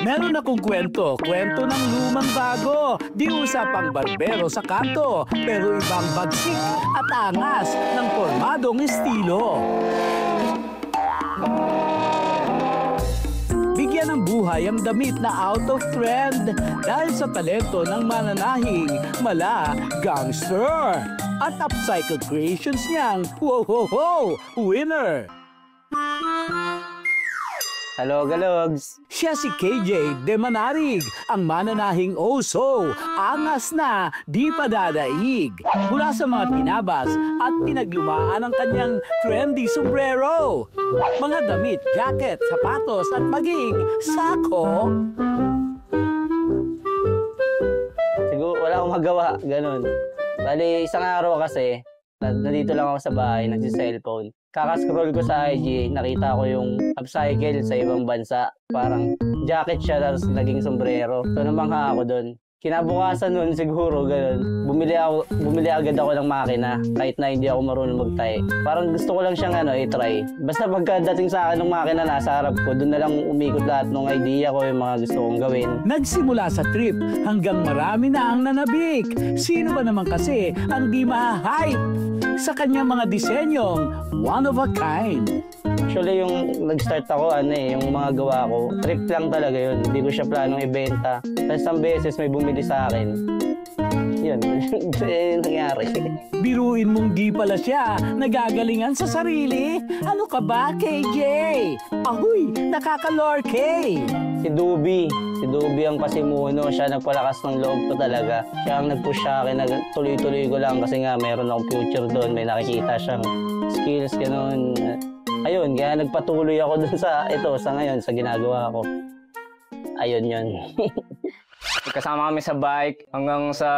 Meron akong kwento ng lumang bago. Di usapang barbero sa kanto, pero ibang bagsik at angas ng pormadong estilo. Bigyan ng buhay ang damit na out of trend dahil sa talento ng mananahing mala gangster at upcycled creations niyang winner! Hello, Galogs! Siya si KJ De Manarig, ang mananahing oso, angas na, di pa dadaig. Mula sa mga tinabas at pinaglumaan ng kanyang trendy sombrero. Mga damit, jacket, sapatos at maging sako. Siguro wala akong magawa, ganun. Bali, isang araw kasi, nandito lang ako sa bahay, nagsi-cellphone. Kaka-scroll ko sa IG, nakita ko yung upcycle sa ibang bansa. Parang jacket siya, tapos naging sombrero. So namangha ako doon. Kinabukasan nun siguro, ganun. Bumili agad ako ng makina, kahit na hindi ako marunong magtahi. Parang gusto ko lang siyang i-try. Basta pagkadating sa akin ng makina nasa harap ko, doon na lang umikot lahat ng idea ko, yung mga gusto kong gawin. Nagsimula sa trip hanggang marami na ang nanabik. Sino ba naman kasi ang di ma-hype sa kanyang mga disenyong one of a kind? Actually, yung nag-start ako, yung mga gawa ko, trip lang talaga yun. Hindi ko siya planong ibenta. Tapos isang beses may bumili sa akin. Yun, yun nangyari. Biruin mong di pala siya nagagalingan sa sarili? Ano ka ba, KJ? Ahoy, nakakalorke! Si Duby ang pasimuno. Siya nagpalakas ng loob ko talaga. Siya ang nag-push sa akin, tuloy-tuloy ko lang kasi nga meron akong future doon. May nakikita siyang skills, gano'n. Ayun, kaya nagpatuloy ako dun sa ngayon, sa ginagawa ko. Ayun yun. Kasama kami sa bike hanggang sa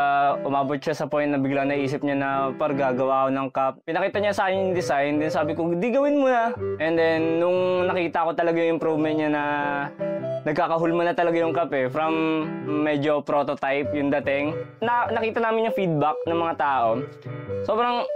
umabot siya sa point na bigla naisip niya na gagawa ako ng cup. Pinakita niya sa akin yung design, then sabi ko, di gawin mo na. And then, nung nakita ko talaga yung improvement niya na nagkakahulma na talaga yung cup from medyo prototype yung dating. Nakita namin yung feedback ng mga tao. Sobrang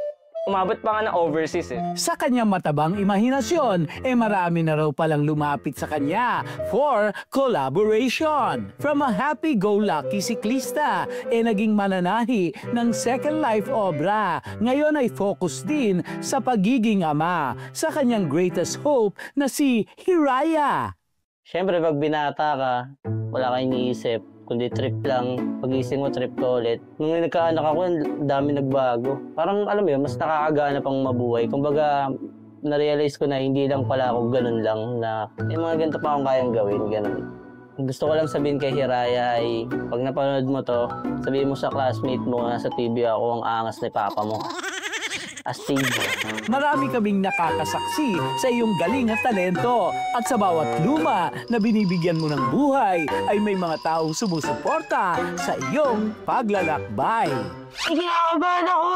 umabot pa nga ng overseas Sa kanyang matabang imahinasyon, marami na raw palang lumapit sa kanya for collaboration. From a happy-go-lucky siklista, naging mananahi ng Second Life Obra. Ngayon ay focus din sa pagiging ama sa kanyang greatest hope na si Hiraya. Siyempre, pag binata ka, wala kang iniisip. Kundi trip lang. Pag-ising mo, trip ko ulit. Nung nagkaanak ako, dami nagbago. Parang, alam mo yun, mas nakakagana pang mabuhay. Kumbaga, na-realize ko na hindi lang pala ako ganun lang na may mga ganito pa akong kayang gawin, ganun. Gusto ko lang sabihin kay Hiraya ay, pag napanood mo to, sabihin mo sa classmate mo na sa TV ako ang angas ni papa mo. Astig. Marami kaming nakakasaksi sa iyong galing at talento at sa bawat luma na binibigyan mo ng buhay ay may mga taong sumusuporta sa iyong paglalakbay. Kinakabahan ako.